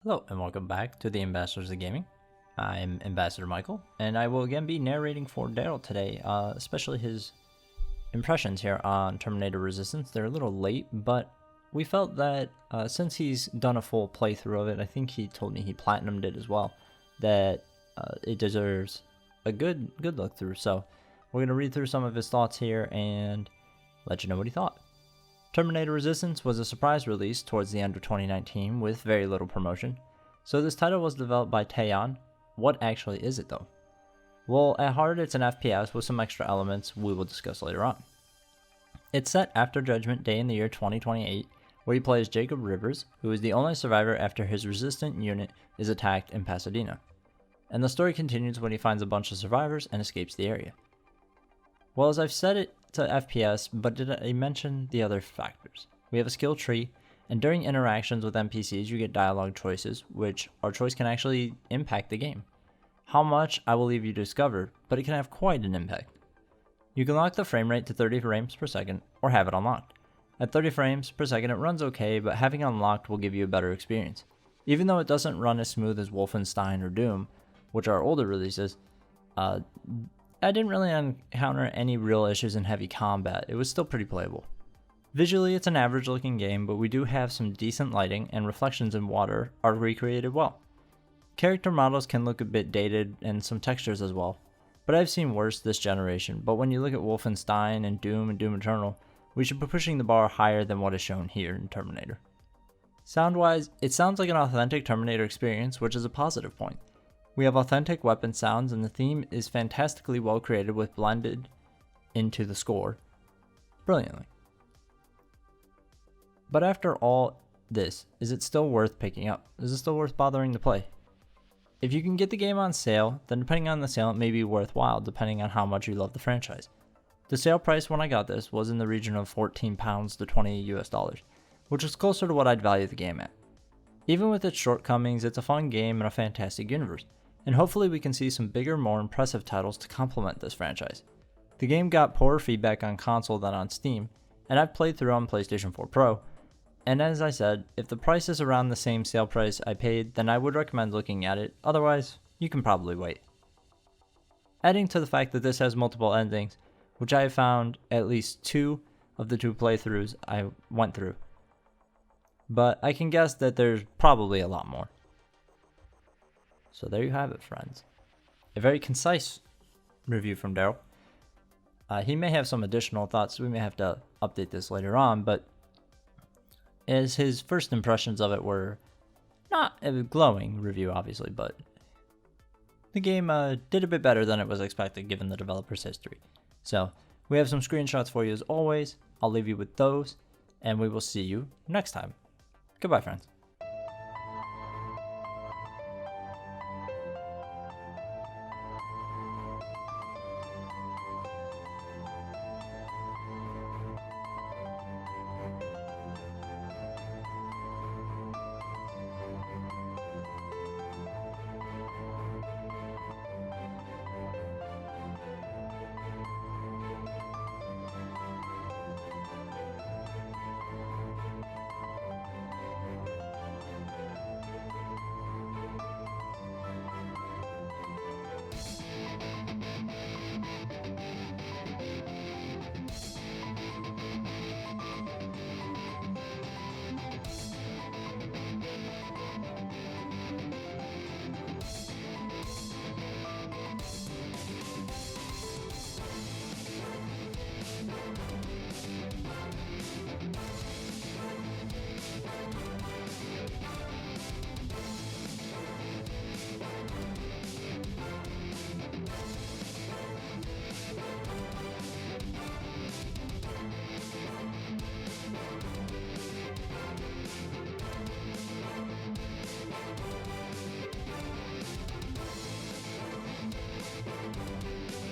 Hello and welcome back to the Ambassadors of Gaming. I'm Ambassador Michael, and I will again be narrating for Darrell today, especially his impressions here on Terminator Resistance. They're a little late, but we felt that since he's done a full playthrough of it, I think he told me he platinumed it as well, that it deserves a good look through. So we're going to read through some of his thoughts here and let you know what he thought. Terminator Resistance was a surprise release towards the end of 2019 with very little promotion. So this title was developed by Taeyon. What actually is it though? Well, at heart it's an FPS with some extra elements we will discuss later on. It's set after Judgment Day in the year 2028, where he plays Jacob Rivers, who is the only survivor after his resistant unit is attacked in Pasadena. And the story continues when he finds a bunch of survivors and escapes the area. Well, as I've said it to FPS, but did I mention the other factors? We have a skill tree, and during interactions with NPCs you get dialogue choices, which our choice can actually impact the game. How much, I will leave you to discover, but it can have quite an impact. You can lock the frame rate to 30 frames per second, or have it unlocked. At 30 frames per second it runs okay, but having it unlocked will give you a better experience. Even though it doesn't run as smooth as Wolfenstein or Doom, which are older releases, I didn't really encounter any real issues in heavy combat. It was still pretty playable. Visually, it's an average looking game, but we do have some decent lighting, and reflections in water are recreated well. Character models can look a bit dated, and some textures as well, but I've seen worse this generation. But when you look at Wolfenstein and Doom Eternal, we should be pushing the bar higher than what is shown here in Terminator. Sound-wise, it sounds like an authentic Terminator experience, which is a positive point. We have authentic weapon sounds, and the theme is fantastically well created with blended into the score brilliantly. But after all this, is it still worth picking up? Is it still worth bothering to play? If you can get the game on sale, then depending on the sale it may be worthwhile depending on how much you love the franchise. The sale price when I got this was in the region of £14 to $20 US, which is closer to what I'd value the game at. Even with its shortcomings, it's a fun game and a fantastic universe. And hopefully we can see some bigger, more impressive titles to complement this franchise. The game got poorer feedback on console than on Steam, and I've played through on PlayStation 4 Pro, and as I said, if the price is around the same sale price I paid, then I would recommend looking at it, otherwise, you can probably wait. Adding to the fact that this has multiple endings, which I have found at least 2 of the 2 playthroughs I went through, but I can guess that there's probably a lot more. So there you have it, friends. A very concise review from Darrell. He may have some additional thoughts. We may have to update this later on, but as his first impressions of it were not a glowing review, obviously, but the game did a bit better than it was expected given the developer's history. So we have some screenshots for you as always. I'll leave you with those, and we will see you next time. Goodbye, friends.